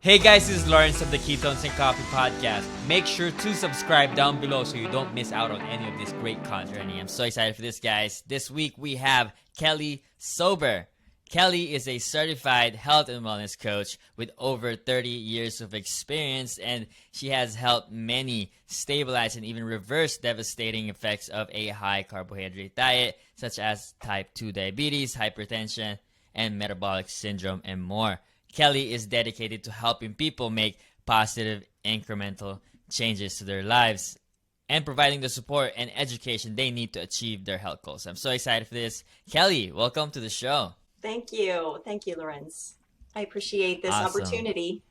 Hey guys, this is Lorenz of the Ketones and Coffee podcast. Make sure to subscribe down below so you don't miss out on any of this great content. I'm so excited for this, guys. This week we have Kelley Sauber. Kelley is a certified health and wellness coach with over 30 years of experience, and she has helped many stabilize and even reverse devastating effects of a high carbohydrate diet, such as type 2 diabetes, hypertension, and metabolic syndrome, and more. Kelley is dedicated to helping people make positive incremental changes to their lives and providing the support and education they need to achieve their health goals. I'm so excited for this. Kelley, welcome to the show. Thank you. Thank you, Lorenz. I appreciate this opportunity.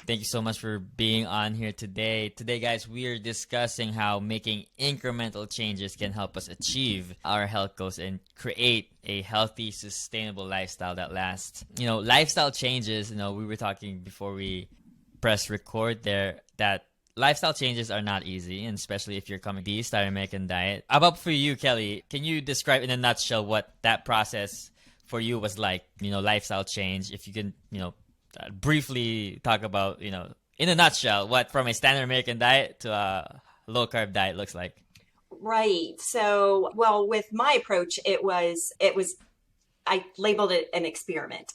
Thank you so much for being on here today. Today, guys, we are discussing how making incremental changes can help us achieve our health goals and create a healthy, sustainable lifestyle that lasts. Lifestyle changes, we were talking before we press record there that lifestyle changes are not easy, and especially if you're coming to the Star American diet. How about for you, Kelley? Can you describe in a nutshell what that process for you was like, lifestyle change? If you can, briefly talk about, in a nutshell, what from a standard American diet to a low-carb diet looks like. Right. So, with my approach, I labeled it an experiment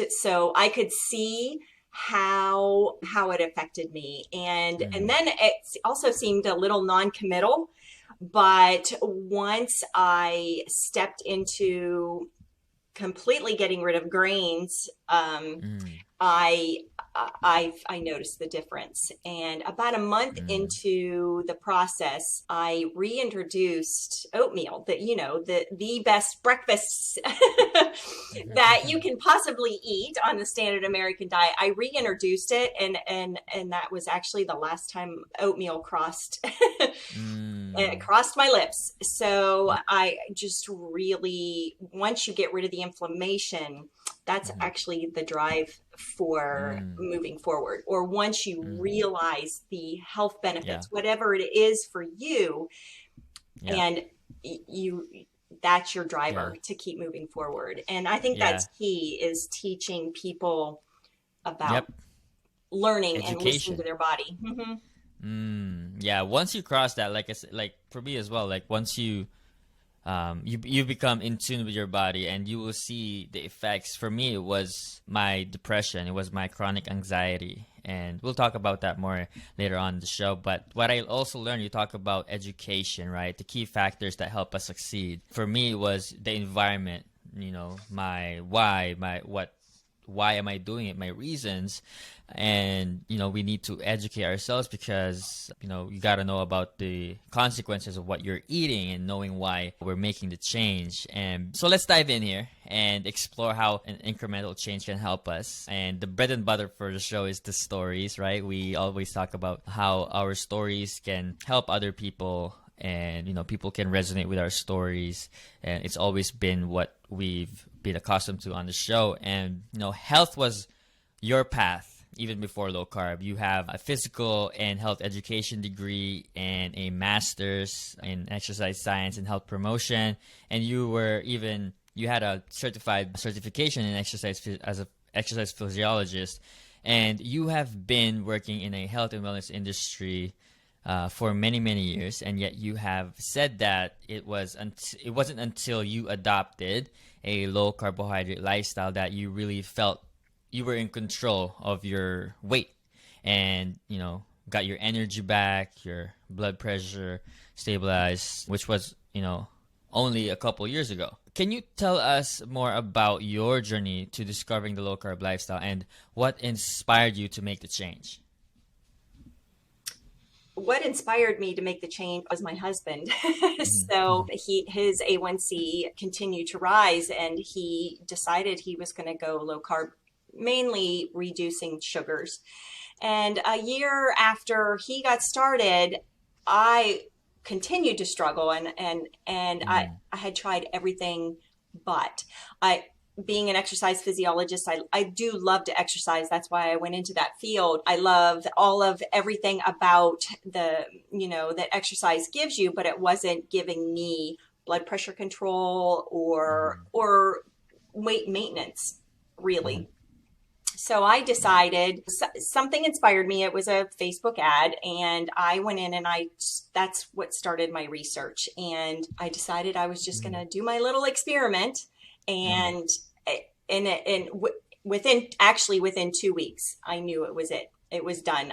so I could see how it affected me. And then it also seemed a little non-committal, but once I stepped into completely getting rid of grains, I noticed the difference. And about a month into the process, I reintroduced oatmeal, the best breakfast that you can possibly eat on the standard American diet. I reintroduced it, and that was actually the last time oatmeal crossed crossed my lips. So I just really, once you get rid of the inflammation, that's actually the drive for moving forward. Or once you realize the health benefits, whatever it is for you, and that's your driver to keep moving forward. And I think that's key, is teaching people about learning education and listening to their body. Once you cross that, like I said, like for me as well, like once you you become in tune with your body, and you will see the effects. For me, it was my depression. It was my chronic anxiety. And we'll talk about that more later on in the show. But what I also learned, you talk about education, right? The key factors that help us succeed. For me, it was the environment, my why, why am I doing it, my reasons. And, we need to educate ourselves because, you got to know about the consequences of what you're eating and knowing why we're making the change. And so let's dive in here and explore how an incremental change can help us. And the bread and butter for the show is the stories, right? We always talk about how our stories can help other people, and, people can resonate with our stories. And it's always been what we've been accustomed to on the show. And, health was your path. Even before low carb, you have a physical and health education degree and a master's in exercise science and health promotion. And you had a certification in exercise as an exercise physiologist. And you have been working in a health and wellness industry for many, many years. And yet you have said that it wasn't until you adopted a low carbohydrate lifestyle that you really felt you were in control of your weight and, got your energy back, your blood pressure stabilized, which was, only a couple years ago. Can you tell us more about your journey to discovering the low-carb lifestyle and what inspired you to make the change? What inspired me to make the change was my husband. So his A1C continued to rise, and he decided he was going to go low-carb, mainly reducing sugars. And a year after he got started, I continued to struggle, and I had tried everything, but being an exercise physiologist, I do love to exercise. That's why I went into that field. I love all of everything about that exercise gives you, but it wasn't giving me blood pressure control or weight maintenance, really. So I decided something inspired me. It was a Facebook ad, and I went in and that's what started my research. And I decided I was just going to do my little experiment. And, within 2 weeks, I knew it was it. It was done.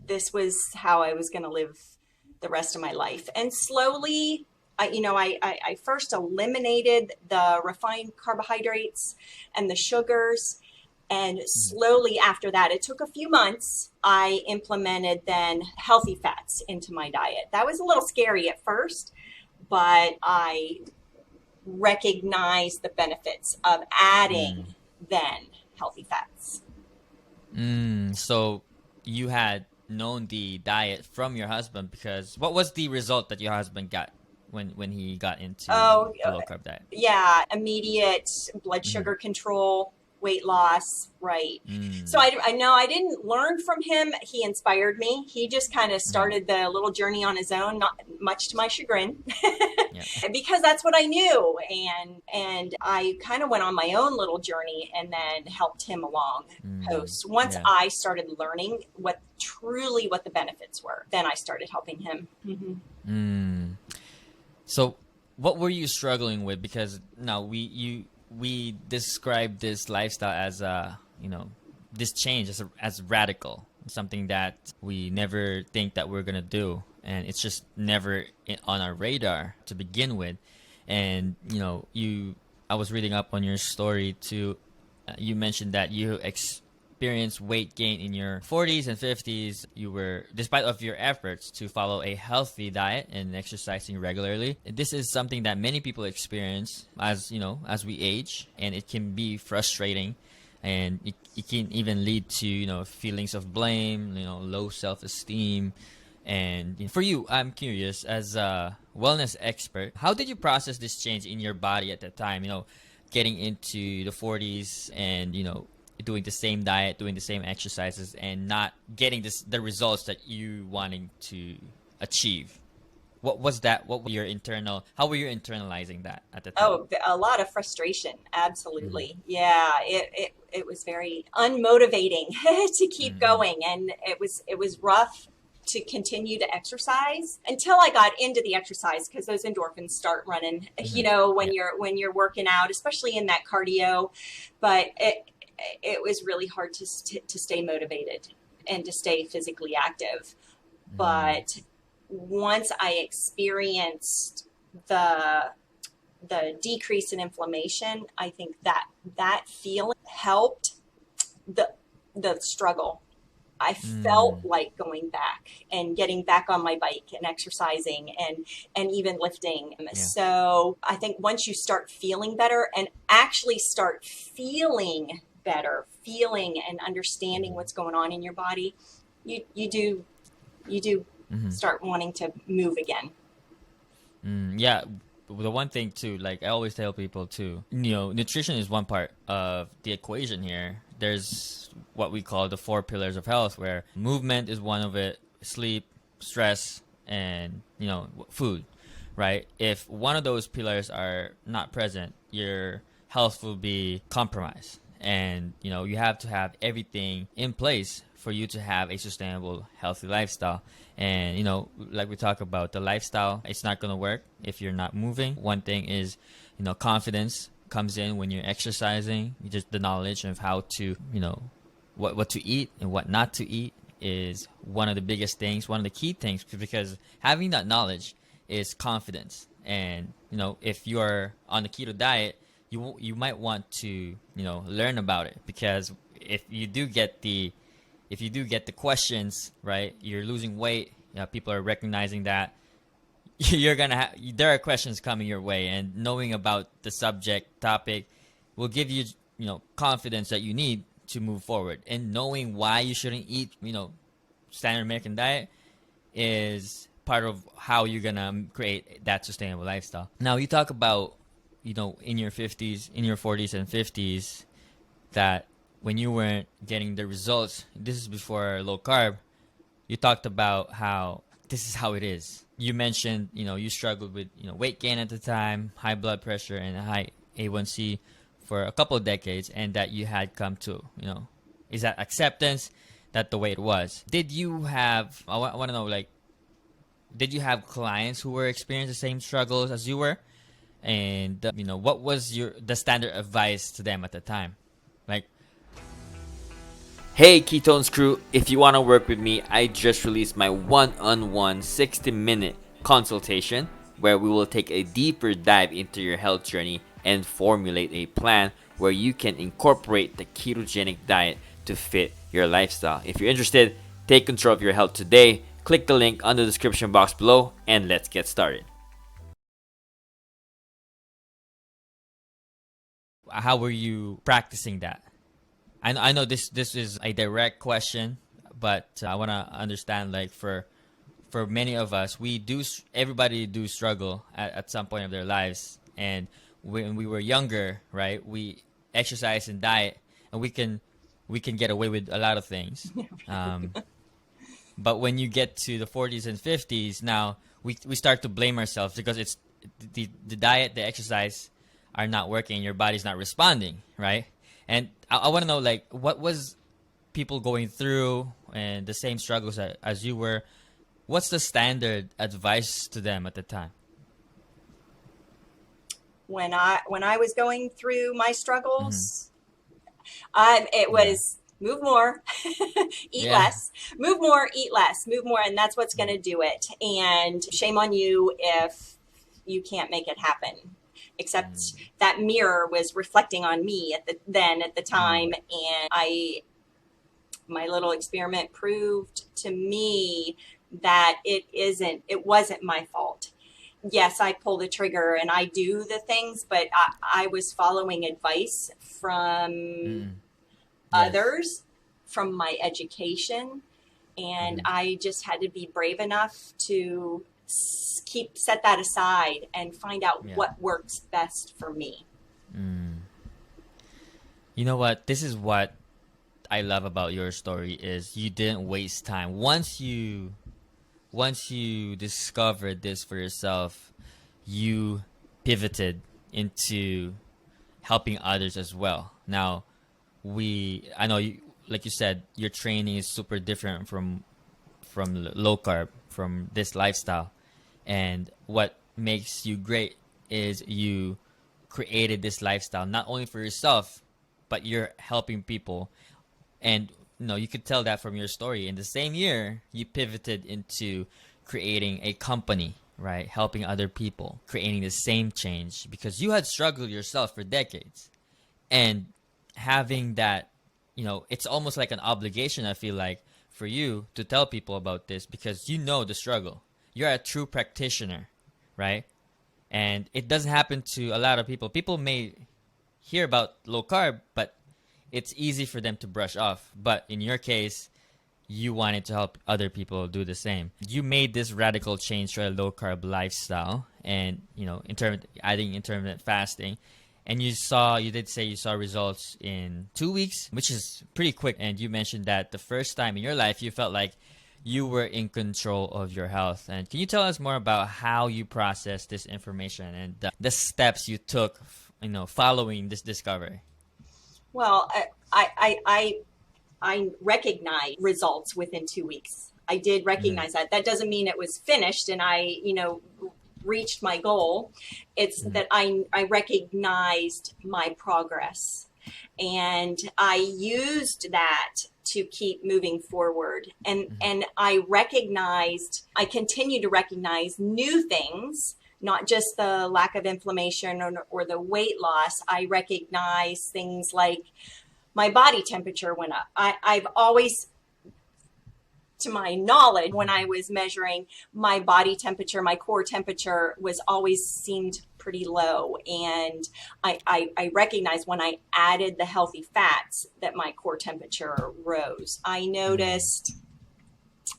This was how I was going to live the rest of my life. And slowly, I first eliminated the refined carbohydrates and the sugars. And slowly after that, it took a few months, I implemented then healthy fats into my diet. That was a little scary at first, but I recognized the benefits of adding then healthy fats. So you had known the diet from your husband, because what was the result that your husband got when he got into the low carb diet? Yeah, immediate blood sugar control, weight loss, right? So I know I didn't learn from him. He inspired me. He just kind of started the little journey on his own, not much to my chagrin, because that's what I knew. And I kind of went on my own little journey and then helped him along post. Once I started learning what the benefits were, then I started helping him. So what were you struggling with? Because now we describe this lifestyle as this change as radical, something that we never think that we're gonna do, and it's just never on our radar to begin with. And I was reading up on your story too. You mentioned that you experienced weight gain in your 40s and 50s. You were, despite of your efforts to follow a healthy diet and exercising regularly. This is something that many people experience as we age, and it can be frustrating, and it can even lead to feelings of blame, low self-esteem. And for you, I'm curious, as a wellness expert, how did you process this change in your body at that time? Getting into the 40s and doing the same diet, doing the same exercises, and not getting the results that you wanting to achieve. What was that? How were you internalizing that at the time? Oh, a lot of frustration. Absolutely. Yeah. It was very unmotivating to keep going. And it was rough to continue to exercise until I got into the exercise, because those endorphins start running, when you're working out, especially in that cardio. But it was really hard to stay motivated and to stay physically active. But once I experienced the decrease in inflammation, I think that feeling helped the struggle. I felt like going back and getting back on my bike and exercising and even lifting. So I think once you start feeling better and actually start feeling better, feeling and understanding what's going on in your body, you do start wanting to move again. The one thing too, like I always tell people too, nutrition is one part of the equation here. There's what we call the 4 pillars of health, where movement is one of it, sleep, stress, and food, right? If one of those pillars are not present, your health will be compromised. And you have to have everything in place for you to have a sustainable, healthy lifestyle. And like we talk about, the lifestyle, it's not going to work if you're not moving. One thing is confidence comes in when you're exercising. Just the knowledge of how to what to eat and what not to eat is one of the biggest things, one of the key things, because having that knowledge is confidence. And if you're on the keto diet, you might want to learn about it, because if you do get the questions, right, you're losing weight, people are recognizing that there are questions coming your way, and knowing about the topic will give you confidence that you need to move forward. And knowing why you shouldn't eat standard American diet is part of how you're gonna create that sustainable lifestyle. Now you talk about in your 50s, in your 40s and 50s, that when you weren't getting the results, this is before low carb, you talked about how this is how it is. You mentioned, you struggled with, weight gain at the time, high blood pressure and high A1C for a couple of decades, and that you had come to, is that acceptance, that the way it was. Did you have, I want to know, like, did you have clients who were experiencing the same struggles as you were? And, what was the standard advice to them at the time? Like, hey, Ketones crew, if you want to work with me, I just released my one-on-one 60-minute consultation where we will take a deeper dive into your health journey and formulate a plan where you can incorporate the ketogenic diet to fit your lifestyle. If you're interested, take control of your health today. Click the link on the description box below and let's get started. How were you practicing that? I know this is a direct question, but I want to understand, like, for many of us, everybody do struggle at some point of their lives. And when we were younger, right, we exercise and diet, and we can get away with a lot of things. But when you get to the 40s and 50s, now we start to blame ourselves because it's the diet, the exercise are not working, your body's not responding, right? And I want to know, like, what was people going through and the same struggles as you were? What's the standard advice to them at the time? When I was going through my struggles, it was move more, eat less, move more, eat less, move more, and that's what's going to do it. And shame on you if you can't make it happen. Except that mirror was reflecting on me at the time, and my little experiment proved to me that it wasn't my fault. Yes, I pull the trigger and I do the things, but I was following advice from others, from my education, and I just had to be brave enough to set that aside and find out what works best for me. You know what? This is what I love about your story is you didn't waste time. Once you discovered this for yourself, you pivoted into helping others as well. Now, I know you, like you said, your training is super different from low carb, from this lifestyle. And what makes you great is you created this lifestyle not only for yourself, but you're helping people. And you could tell that from your story. In the same year, you pivoted into creating a company, right? Helping other people, creating the same change because you had struggled yourself for decades. And having that, it's almost like an obligation, I feel like, for you to tell people about this because you know the struggle. You're a true practitioner, right? And it doesn't happen to a lot of people. People may hear about low carb, but it's easy for them to brush off. But in your case, you wanted to help other people do the same. You made this radical change to a low carb lifestyle and, adding intermittent fasting. And you did say you saw results in 2 weeks, which is pretty quick. And you mentioned that the first time in your life, you felt like you were in control of your health. And can you tell us more about how you processed this information and the steps you took, following this discovery? Well, I recognized results within 2 weeks. I did recognize that. That doesn't mean it was finished and I, reached my goal. It's that I recognized my progress. And I used that to keep moving forward. And I continue to recognize new things, not just the lack of inflammation or the weight loss. I recognize things like my body temperature went up. I've always, to my knowledge, when I was measuring my body temperature, my core temperature was always seemed pretty low. And I recognized when I added the healthy fats that my core temperature rose. I noticed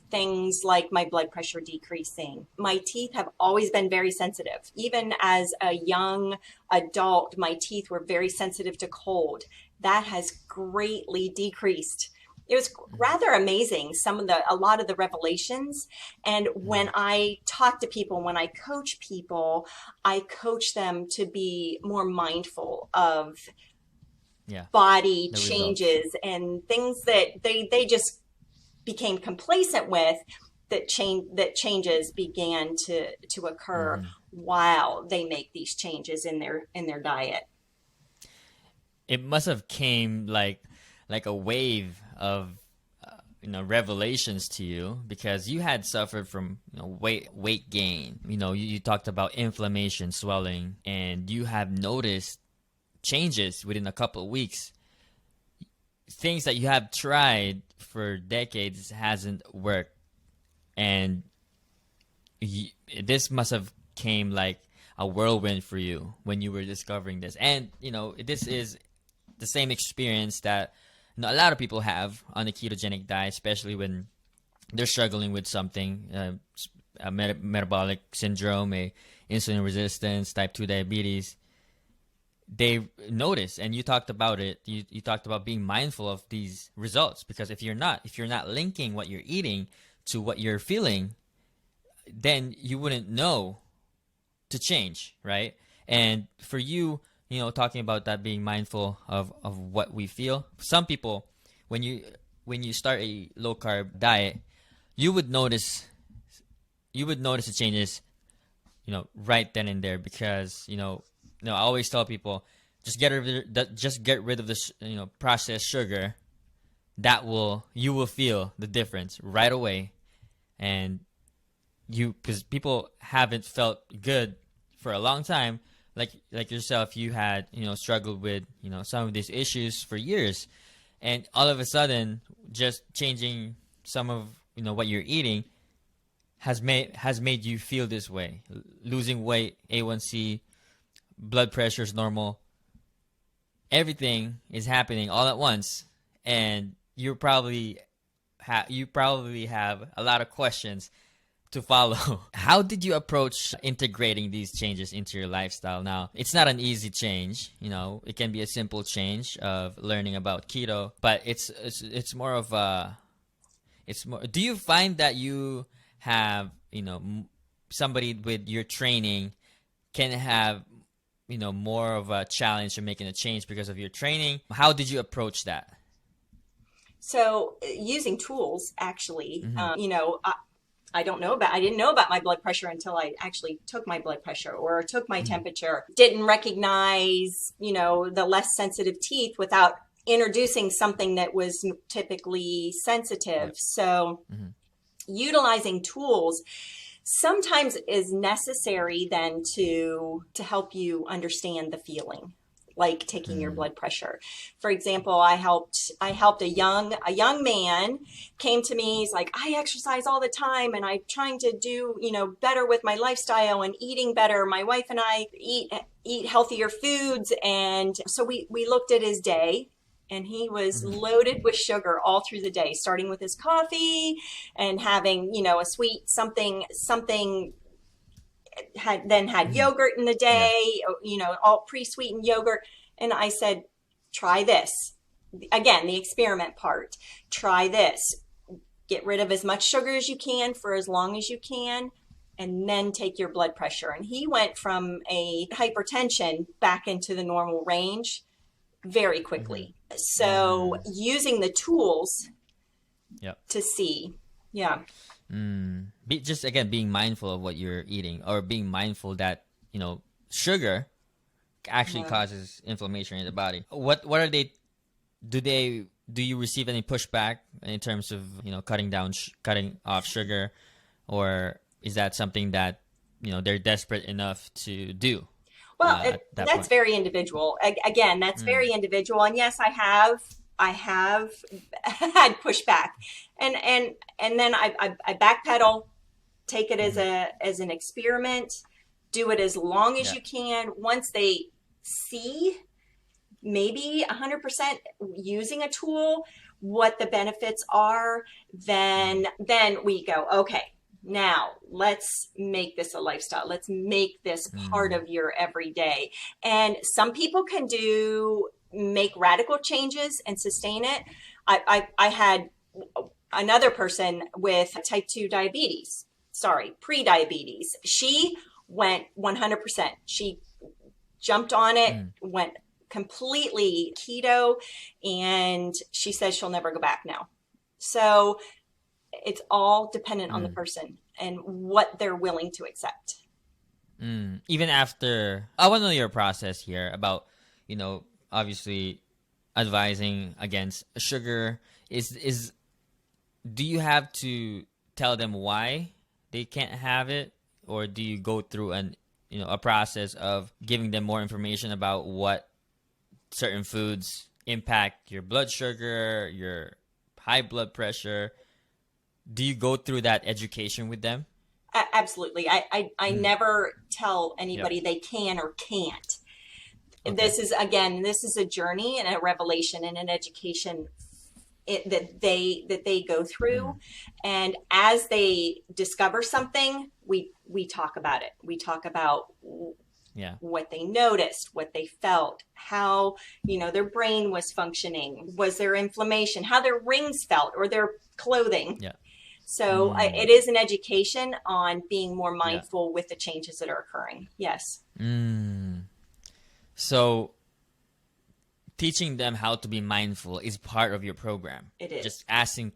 things like my blood pressure decreasing. My teeth have always been very sensitive. Even as a young adult, my teeth were very sensitive to cold. That has greatly decreased. It was rather amazing, a lot of the revelations. And when I talk to people, when I coach people, I coach them to be more mindful of Yeah. body The results. changes and things that they just became complacent with, that changes began to occur while they make these changes in their diet. It must have came like a wave of revelations to you, because you had suffered from weight gain. You talked about inflammation, swelling, and you have noticed changes within a couple of weeks. Things that you have tried for decades hasn't worked, and this must have came like a whirlwind for you when you were discovering this. And this is the same experience that a lot of people have on the ketogenic diet, especially when they're struggling with something, a metabolic syndrome, a insulin resistance, type 2 diabetes. They notice, and you talked about it. You talked about being mindful of these results, because if you're not linking what you're eating to what you're feeling, then you wouldn't know to change, right? And for you, talking about that, being mindful of what we feel. Some people, when you start a low carb diet, you would notice the changes, right then and there, because I always tell people, just get rid of this, processed sugar. You will feel the difference right away, and because people haven't felt good for a long time, like yourself, you had struggled with some of these issues for years, and all of a sudden, just changing some of what you're eating has made you feel this way. Losing weight, A1C, blood pressure is normal. Everything is happening all at once, and you probably have a lot of questions to follow. How did you approach integrating these changes into your lifestyle? Now, it's not an easy change. It can be a simple change of learning about keto, but it's more of a Do you find that you have somebody with your training can have more of a challenge in making a change because of your training? How did you approach that? So using tools, actually, I didn't know about my blood pressure until I actually took my blood pressure or took my temperature. Didn't recognize, the less sensitive teeth without introducing something that was typically sensitive. So utilizing tools sometimes is necessary then to help you understand the feeling, like taking your blood pressure. For example, I helped a young man came to me. He's like, I exercise all the time and I'm trying to do, better with my lifestyle and eating better. My wife and I eat healthier foods. And so we looked at his day, and he was loaded with sugar all through the day, starting with his coffee and having, a sweet something had yogurt in the day, all pre-sweetened yogurt. And I said, try this. Again, the experiment part. Try this. Get rid of as much sugar as you can for as long as you can, and then take your blood pressure. And he went from a hypertension back into the normal range very quickly. So using the tools to see. Yeah. Just again, being mindful of what you're eating, or being mindful that sugar actually causes inflammation in the body. What are they? Do you receive any pushback in terms of cutting off sugar, or is that something that they're desperate enough to do? Well, that's very individual. Again, that's very individual. And yes, I have had pushback, and then I backpedal, take it as an experiment, do it as long as you can. Once they see maybe 100% using a tool, what the benefits are, then we go, okay, now let's make this a lifestyle. Let's make this part of your everyday. And some people can make radical changes and sustain it. I had another person with type 2 diabetes, pre-diabetes. She went 100%. She jumped on it, went completely keto, and she says she'll never go back now. So it's all dependent on the person and what they're willing to accept. Even after, I want to know your process here about, obviously advising against sugar. Do you have to tell them why they can't have it, or do you go through a process of giving them more information about what certain foods impact your blood sugar, your high blood pressure? Do you go through that education with them? Absolutely. I never tell anybody they can or can't. Okay. This is a journey and a revelation and an education that they go through. And as they discover something, we talk about it. We talk about what they noticed, what they felt, how, their brain was functioning, was there inflammation, how their rings felt or their clothing. Yeah. So it is an education on being more mindful with the changes that are occurring. Yes. So teaching them how to be mindful is part of your program. It is. Just asking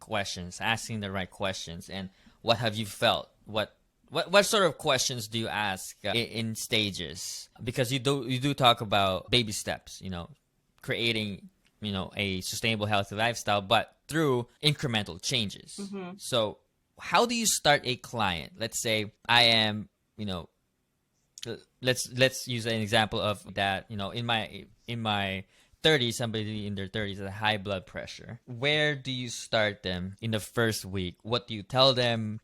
the right questions. And what have you felt? What sort of questions do you ask in stages? Because you do talk about baby steps, creating, a sustainable, healthy lifestyle, but through incremental changes. Mm-hmm. So how do you start a client? Let's say I am, let's use an example of that, in my 30s, somebody in their 30s has high blood pressure. Where do you start them in the first week? What do you tell them?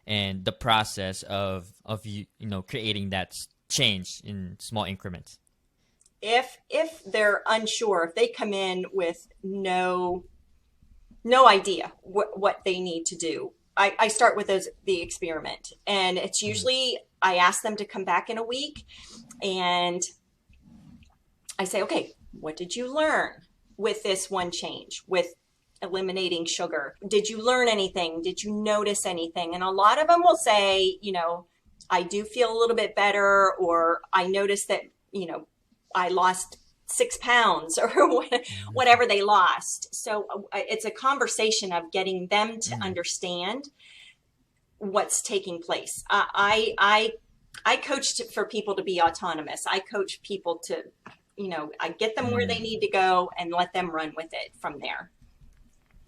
And the process of creating that change in small increments. If they're unsure, if they come in with no idea what they need to do, I start with the experiment, and it's usually I ask them to come back in a week, and I say, okay, what did you learn with this one change, with eliminating sugar? Did you learn anything? Did you notice anything? And a lot of them will say, I do feel a little bit better, or I noticed that, I lost 6 pounds or whatever they lost. So it's a conversation of getting them to understand what's taking place. I coach for people to be autonomous. I coach people to, I get them where they need to go and let them run with it from there.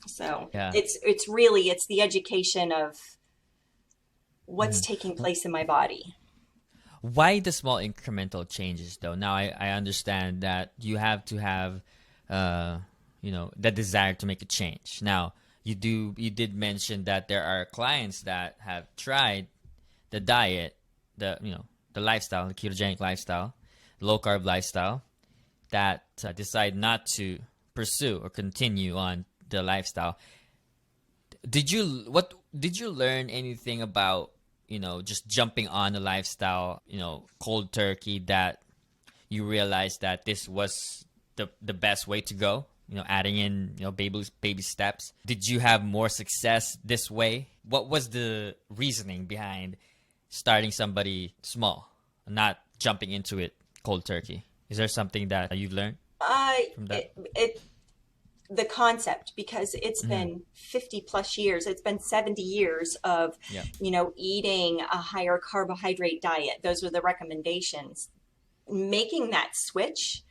So it's really the education of what's taking place in my body. Why the small incremental changes though? Now I understand that you have to have, the desire to make a change. Now you did mention that there are clients that have tried the diet, the lifestyle, the ketogenic lifestyle, low carb lifestyle, that decide not to pursue or continue on the lifestyle. Did you learn anything about, just jumping on the lifestyle, cold turkey, that you realized that this was the best way to go, adding in, baby steps? Did you have more success this way? What was the reasoning behind starting somebody small, not jumping into it cold turkey? Is there something that you've learned from that? The concept, because it's been 50 plus years, it's been 70 years of, eating a higher carbohydrate diet. Those are the recommendations. Making that switch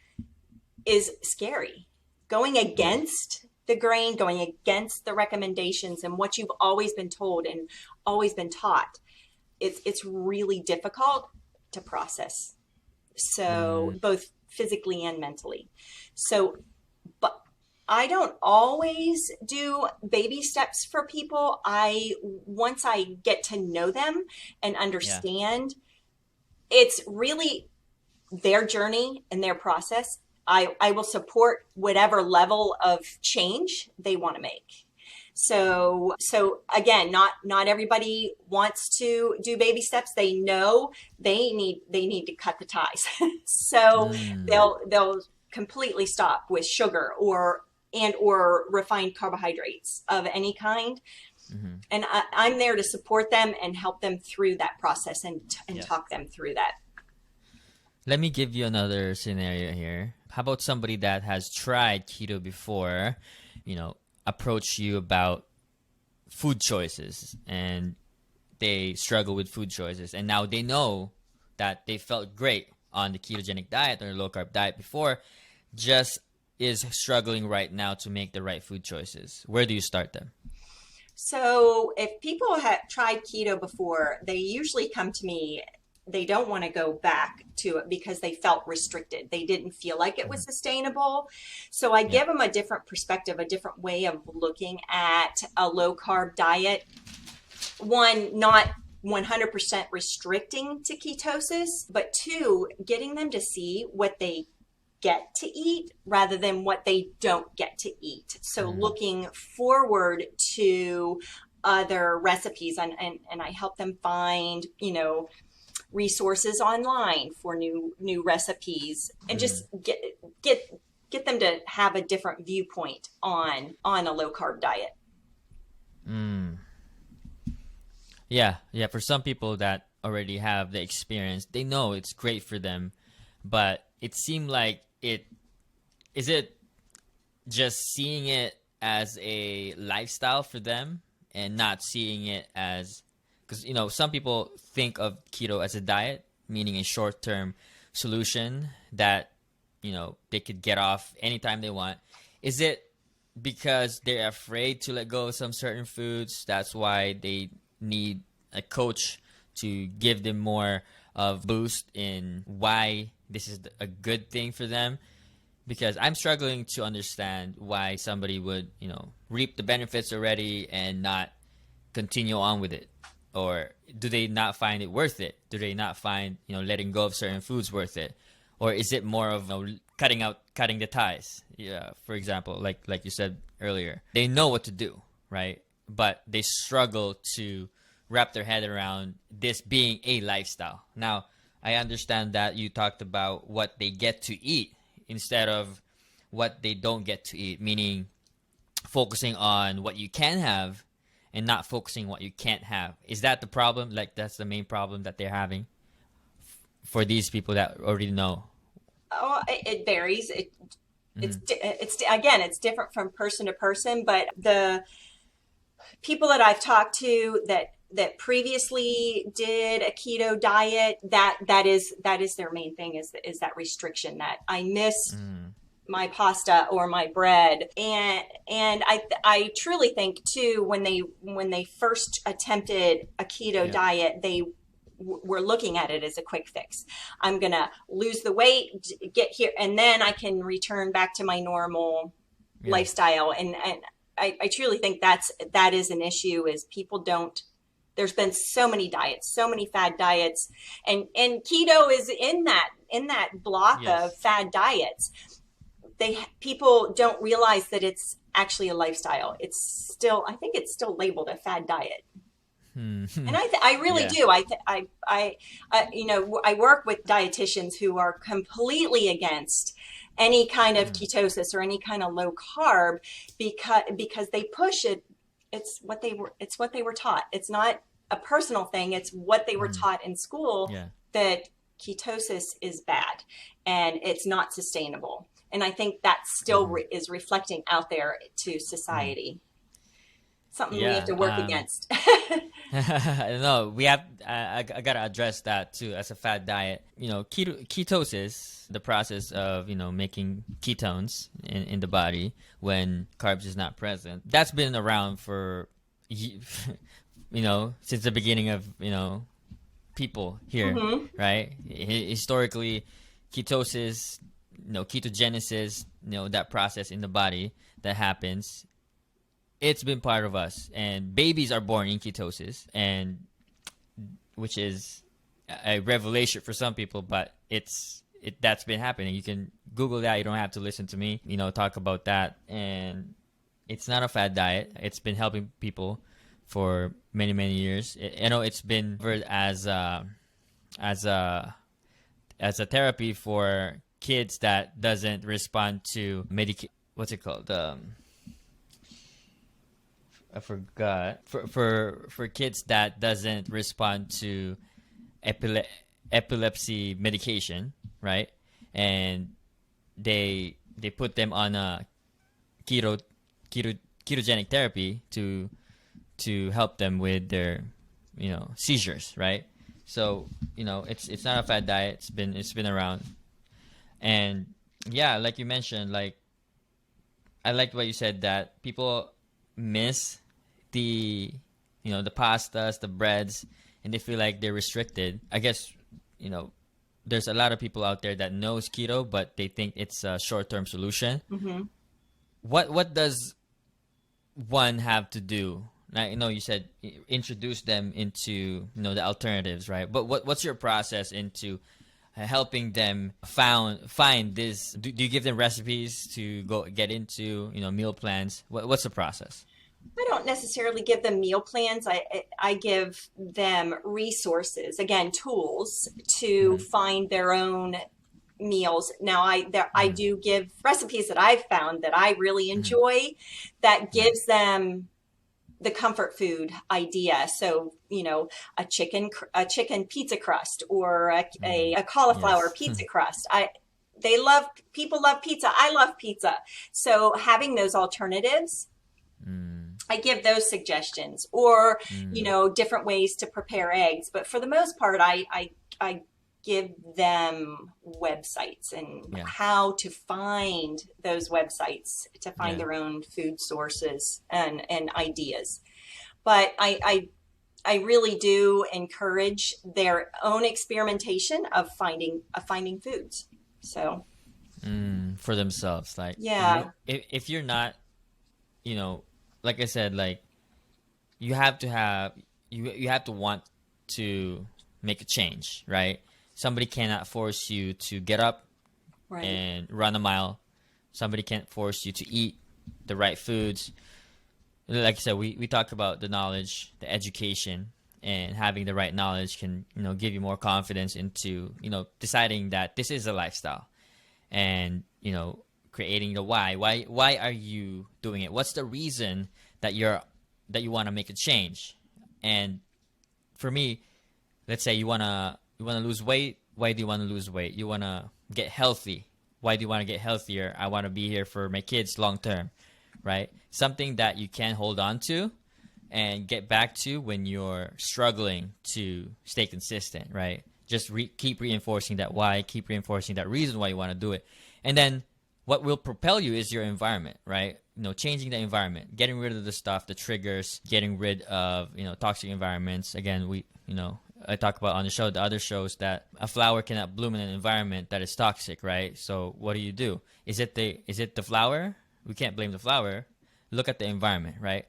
is scary. Going against the grain, going against the recommendations and what you've always been told and always been taught, it's really difficult to process. So both physically and mentally. So, but I don't always do baby steps for people. Once I get to know them and understand, it's really their journey and their process. I will support whatever level of change they want to make. So again, not everybody wants to do baby steps. They know they need to cut the ties. So they'll completely stop with sugar or refined carbohydrates of any kind. And I'm there to support them and help them through that process and talk them through that. Let me give you another scenario here. How about somebody that has tried keto before, approach you about food choices, and they struggle with food choices, and now they know that they felt great on the ketogenic diet or low carb diet before, just is struggling right now to make the right food choices. Where do you start them? So if people have tried keto before, they usually come to me. They don't want to go back to it because they felt restricted. They didn't feel like it was sustainable. So I give them a different perspective, a different way of looking at a low carb diet. One, not 100% restricting to ketosis, but two, getting them to see what they get to eat rather than what they don't get to eat. So looking forward to other recipes, and I help them find, resources online for new recipes, and just get them to have a different viewpoint on a low carb diet. Yeah. For some people that already have the experience, they know it's great for them, but it seemed like is it just seeing it as a lifestyle for them and not seeing it as, because some people think of keto as a diet, meaning a short-term solution that they could get off anytime they want. Is it because they're afraid to let go of some certain foods? That's why they need a coach to give them more of boost in why this is a good thing for them. Because I'm struggling to understand why somebody would, reap the benefits already and not continue on with it. Or do they not find it worth it? Do they not find, letting go of certain foods worth it? Or is it more of cutting the ties? Yeah, for example, like you said earlier, they know what to do, right? But they struggle to wrap their head around this being a lifestyle. Now, I understand that you talked about what they get to eat instead of what they don't get to eat, meaning focusing on what you can have and not focusing what you can't have. Is that the problem? Like, that's the main problem that they're having for these people that already know? Oh, it varies. It's different from person to person, but the people that I've talked to that previously did a keto diet, that is their main thing, is that restriction, that I miss my pasta or my bread. And I truly think too, when they first attempted a keto diet, they were looking at it as a quick fix. I'm going to lose the weight, get here, and then I can return back to my normal lifestyle. And I truly think that is an issue, is people don't. There's been so many diets, so many fad diets, and keto is in that block of fad diets. People don't realize that it's actually a lifestyle. I think it's still labeled a fad diet. And I really do. I work with dietitians who are completely against any kind of ketosis or any kind of low carb because they push it. It's what they were taught. It's not a personal thing. It's what they were taught in school, that ketosis is bad and it's not sustainable. And I think that still is reflecting out there to society. Something we have to work against. No, we have. I gotta address that too. As a fad diet, ketosis, the process of making ketones in the body when carbs is not present. That's been around for since the beginning of people here, right? Historically, ketosis, ketogenesis, that process in the body that happens. It's been part of us, and babies are born in ketosis, and which is a revelation for some people, but that's been happening. You can Google that. You don't have to listen to me, talk about that. And it's not a fad diet. It's been helping people for many, many years. It's been as a therapy for kids that doesn't respond to what's it called? I forgot. For kids that doesn't respond to epilepsy medication, right? And they put them on a keto, ketogenic therapy to help them with their, seizures, right? So, it's not a fad diet. It's been around. And yeah, like you mentioned, like I liked what you said, that people miss the pastas, the breads, and they feel like they're restricted. I guess, there's a lot of people out there that knows keto, but they think it's a short-term solution. Mm-hmm. What does one have to do? I know you said introduce them into the alternatives, right? But what's your process into helping them find this? Do you give them recipes to go get into meal plans? What's the process? I don't necessarily give them meal plans. I give them resources, again, tools to find their own meals. Now, I do give recipes that I've found that I really enjoy, that gives them the comfort food idea. So, a chicken pizza crust, or a cauliflower pizza crust. People love pizza. I love pizza. So having those alternatives, I give those suggestions, or, different ways to prepare eggs. But for the most part, I give them websites and how to find those websites to find their own food sources and ideas. But I really do encourage their own experimentation of finding foods. So for themselves, like, if you're not, like I said, like you have to want to make a change, right? Somebody cannot force you to get up and run a mile. Somebody can't force you to eat the right foods. Like I said, we talk about the knowledge, the education, and having the right knowledge can, give you more confidence into, deciding that this is a lifestyle, and, creating the why. Why are you doing it? What's the reason that you want to make a change? And for me, let's say you want to lose weight. Why do you want to lose weight? You want to get healthy. Why do you want to get healthier? I want to be here for my kids long term, right? Something that you can hold on to and get back to when you're struggling to stay consistent, right? Just keep reinforcing that why, keep reinforcing that reason why you want to do it. And then what will propel you is your environment, right? Changing the environment, getting rid of the stuff, the triggers, getting rid of, toxic environments. Again, I talk about on the show, the other shows, that a flower cannot bloom in an environment that is toxic, right? So what do? Is it the flower? We can't blame the flower. Look at the environment, right?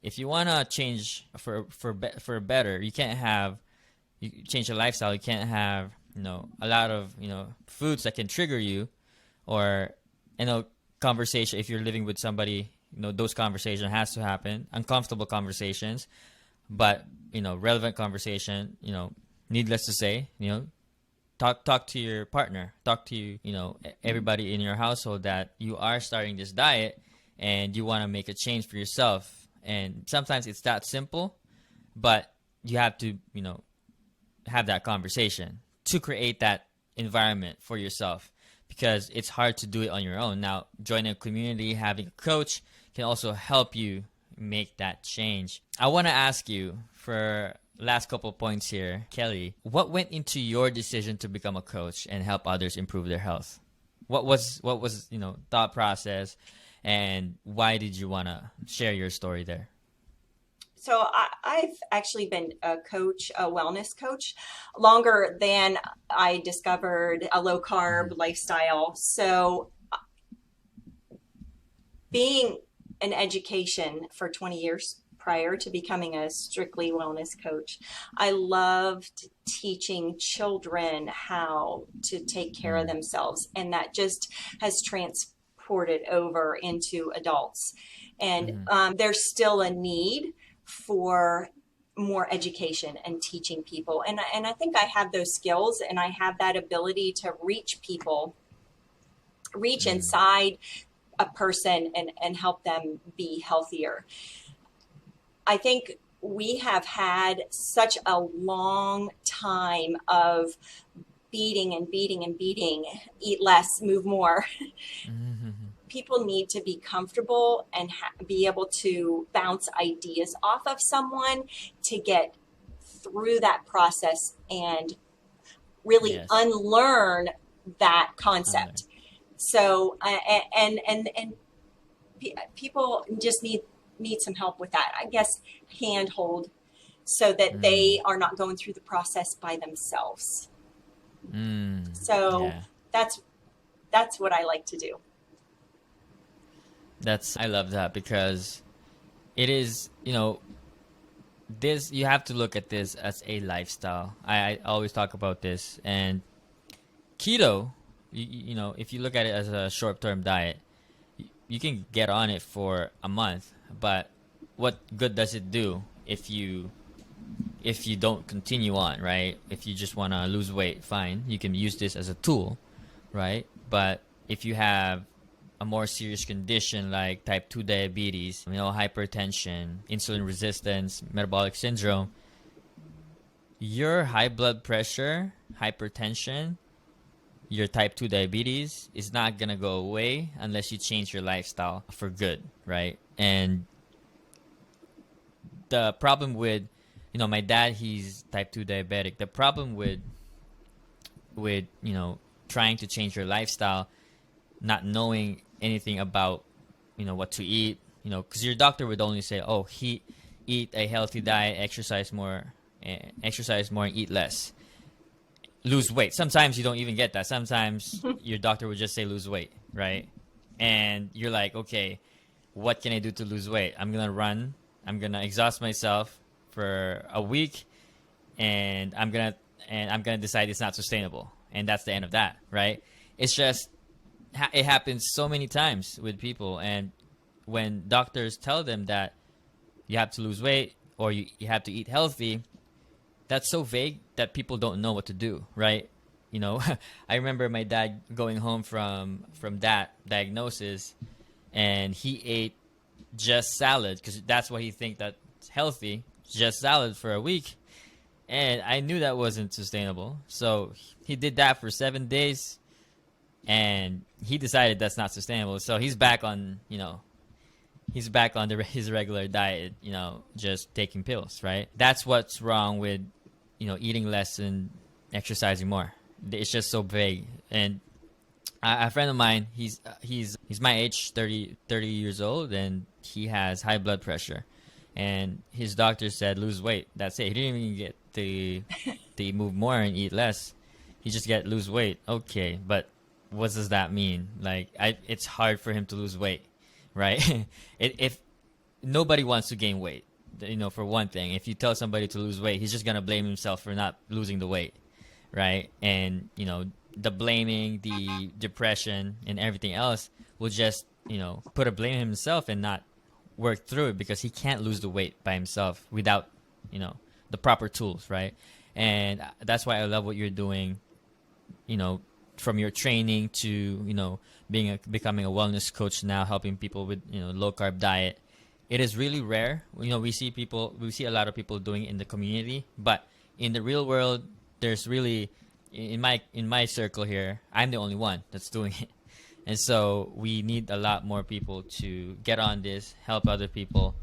If you want to change for better, you change your lifestyle. You can't have, a lot of, foods that can trigger you, or, conversation. If you're living with somebody, those conversations has to happen. Uncomfortable conversations, but, relevant conversation, needless to say, talk to your partner, talk to, everybody in your household that you are starting this diet and you want to make a change for yourself. And sometimes it's that simple, but you have to, have that conversation to create that environment for yourself, because it's hard to do it on your own. Now, joining a community, having a coach can also help you make that change. I want to ask you, for last couple points here, Kelly, what went into your decision to become a coach and help others improve their health? What was thought process, and why did you want to share your story there? So I've actually been a wellness coach, longer than I discovered a low-carb lifestyle. So being in education for 20 years prior to becoming a strictly wellness coach, I loved teaching children how to take care of themselves. And that just has transported over into adults. And there's still a need for more education and teaching people. And I think I have those skills, and I have that ability to reach people, reach inside a person and help them be healthier. I think we have had such a long time of beating and beating and beating, eat less, move more. People need to be comfortable and be able to bounce ideas off of someone to get through that process and really unlearn that concept. So, and people just need some help with that, I guess, handhold, so that they are not going through the process by themselves. So that's what I like to do. I love that, because it is, this, you have to look at this as a lifestyle. I always talk about this, and keto, if you look at it as a short-term diet, you can get on it for a month, but what good does it do if you don't continue on, right? If you just want to lose weight, fine, you can use this as a tool, right? But if you have a more serious condition like type 2 diabetes, hypertension, insulin resistance, metabolic syndrome, your high blood pressure, hypertension, your type 2 diabetes is not going to go away unless you change your lifestyle for good, right? And the problem with, my dad, he's type 2 diabetic. The problem with trying to change your lifestyle, not knowing anything about, what to eat, because your doctor would only say, oh, eat a healthy diet, exercise more, and eat less. Lose weight. Sometimes you don't even get that. Sometimes your doctor would just say lose weight, right? And you're like, okay, what can I do to lose weight? I'm going to run. I'm going to exhaust myself for a week, and I'm going to decide it's not sustainable. And that's the end of that, right? It's just, it happens so many times with people. And when doctors tell them that you have to lose weight or you have to eat healthy, that's so vague that people don't know what to do, right? I remember my dad going home from that diagnosis, and he ate just salad because that's what he thinks that's healthy, just salad for a week. And I knew that wasn't sustainable. So he did that for 7 days, and he decided that's not sustainable. So he's back on, his regular diet, just taking pills, right? That's what's wrong with, eating less and exercising more. It's just so vague. And a friend of mine, he's my age, 30 years old, and he has high blood pressure. And his doctor said, lose weight. That's it. He didn't even get to move more and eat less. He just get lose weight. Okay, but what does that mean? Like, it's hard for him to lose weight, right? If nobody wants to gain weight, for one thing. If you tell somebody to lose weight, he's just gonna blame himself for not losing the weight, right? And the blaming, the depression, and everything else will just put a blame on himself and not work through it, because he can't lose the weight by himself without the proper tools, right? And that's why I love what you're doing, from your training to becoming a wellness coach now, helping people with low carb diet. It is really rare. We see a lot of people doing it in the community, but in the real world, there's really, in my circle here, I'm the only one that's doing it. And so we need a lot more people to get on this, help other people,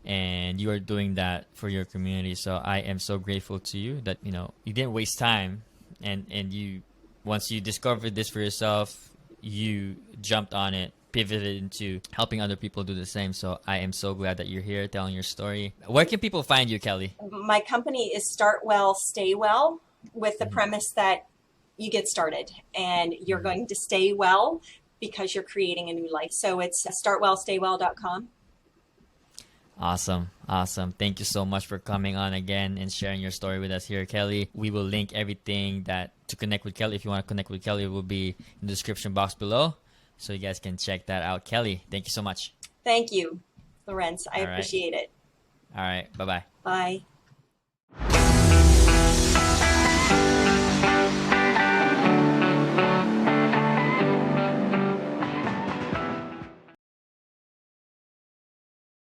and you are doing that for your community. So I am so grateful to you that you didn't waste time, and you, once you discovered this for yourself, you jumped on it, pivoted into helping other people do the same. So I am so glad that you're here telling your story. Where can people find you, Kelly? My company is Start Well, Stay Well, with the premise that you get started and you're going to stay well because you're creating a new life. So it's startwellstaywell.com. Awesome. Thank you so much for coming on again and sharing your story with us here, Kelly. We will link everything to connect with Kelly. If you want to connect with Kelly, it will be in the description box below, so you guys can check that out. Kelly, thank you so much. Thank you, Lorenz. I appreciate it. All right. Bye-bye. Bye.